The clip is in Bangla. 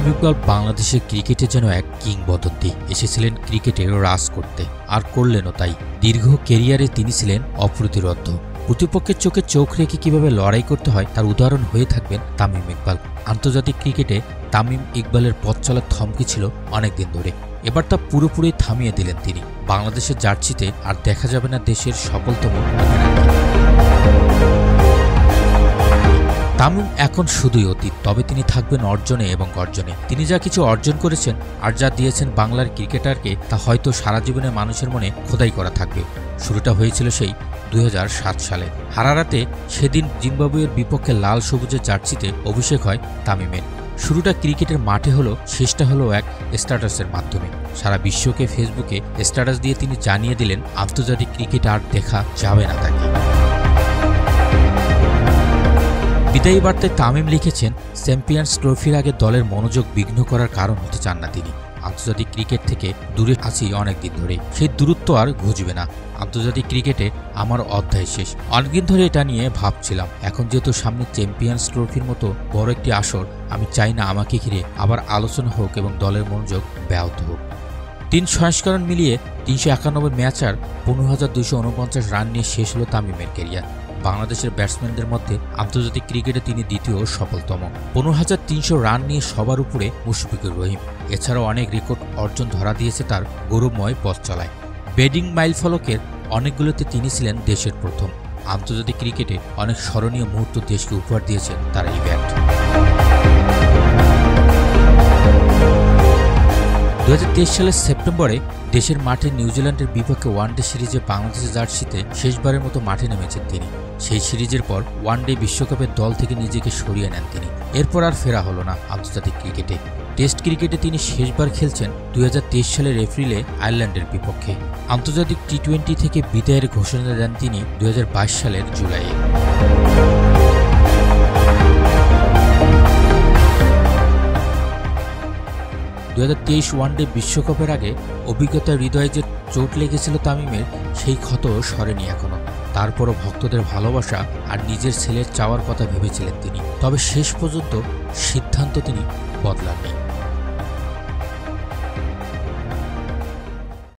ইকবাল বাংলাদেশের ক্রিকেটে যেন এক কিংবদন্তি। এসেছিলেন ক্রিকেটে রাজ করতে, আর করলেনও তাই। দীর্ঘ কেরিয়ারে তিনি ছিলেন অপ্রতিরোধ্য। প্রতিপক্ষের চোখে চোখ রেখে কিভাবে লড়াই করতে হয় তার উদাহরণ হয়ে থাকবেন তামিম ইকবাল। আন্তর্জাতিক ক্রিকেটে তামিম ইকবালের পথ চলার থমকি ছিল অনেকদিন ধরে। এবার তা পুরোপুরি থামিয়ে দিলেন তিনি। বাংলাদেশের জার্সিতে আর দেখা যাবে না দেশের সফলতম তামিম এখন শুধুই অতীত, তবে তিনি থাকবেন অর্জনে এবং গর্জনে। তিনি যা কিছু অর্জন করেছেন আর যা দিয়েছেন বাংলার ক্রিকেটারকে, তা হয়তো সারা জীবনে মানুষের মনে খোদাই করা থাকবে। শুরুটা হয়েছিল সেই 2007 সালে হারারাতে। সেদিন জিম্বাবুয়ের বিপক্ষে লাল সবুজের জার্সিতে অভিষেক হয় তামিমের। শুরুটা ক্রিকেটের মাঠে হলো, শেষটা হলো এক স্ট্যাটাসের মাধ্যমে। সারা বিশ্বকে ফেসবুকে স্ট্যাটাস দিয়ে তিনি জানিয়ে দিলেন আন্তর্জাতিক ক্রিকেট আর দেখা যাবে না তাকে। বিদায়ী বার্তায় তামিম লিখেছেন, চ্যাম্পিয়ন্স ট্রফির আগে দলের মনোযোগ বিঘ্ন করার কারণ হতে চান না তিনি। আন্তর্জাতিক ক্রিকেট থেকে দূরে আছি অনেকদিন ধরে, সেই দূরত্ব আর ঘুচবে না। আন্তর্জাতিক ক্রিকেটে আমার অধ্যায় শেষ। অনেকদিন ধরে এটা নিয়ে ভাবছিলাম। এখন যেহেতু সামনে চ্যাম্পিয়ন্স ট্রফির মতো বড় একটি আসর, আমি চাই না আমাকে ঘিরে আবার আলোচনা হোক এবং দলের মনোযোগ ব্যাহত হোক। 3 সংস্করণ মিলিয়ে 391 ম্যাচ আর 15,249 রান নিয়ে শেষ হলো তামিমের ক্যারিয়ার। বাংলাদেশের ব্যাটসম্যানদের মধ্যে আন্তর্জাতিক ক্রিকেটে তিনি দ্বিতীয় সফলতম। 15,300 রান নিয়ে সবার উপরে মুশফিকুর রহিম। এছাড়াও অনেক রেকর্ড অর্জন ধরা দিয়েছে তার গৌরবময় পথ চলায়। ব্যাটিং মাইলফলকের অনেকগুলোতে তিনি ছিলেন দেশের প্রথম। আন্তর্জাতিক ক্রিকেটে অনেক স্মরণীয় মুহূর্ত দেশকে উপহার দিয়েছেন তার এই ব্যাট। 2023 সালের সেপ্টেম্বরে দেশের মাঠে নিউজিল্যান্ডের বিপক্ষে ওয়ানডে সিরিজে বাংলাদেশের জার্সিতে শেষবারের মতো মাঠে নেমেছেন তিনি। সেই সিরিজের পর ওয়ানডে বিশ্বকাপের দল থেকে নিজেকে সরিয়ে নেন তিনি। এরপর আর ফেরা হলো না আন্তর্জাতিক ক্রিকেটে। টেস্ট ক্রিকেটে তিনি শেষবার খেলছেন 2023 সালের এপ্রিলে আয়ারল্যান্ডের বিপক্ষে। আন্তর্জাতিক টি-20 থেকে বিদায়ের ঘোষণা দেন তিনি 2022 সালের জুলাইয়ে। 2023 ওয়ানডে বিশ্বকাপের আগে অভিজ্ঞতার হৃদয়ে যে চোট লেগেছিল তামিমের, সেই ক্ষত সরেনি এখনো। তারপরও ভক্তদের ভালোবাসা আর নিজের ছেলের চাওয়ার কথা ভেবেছিলেন তিনি। তবে শেষ পর্যন্ত সিদ্ধান্ত তিনি বদলাননি।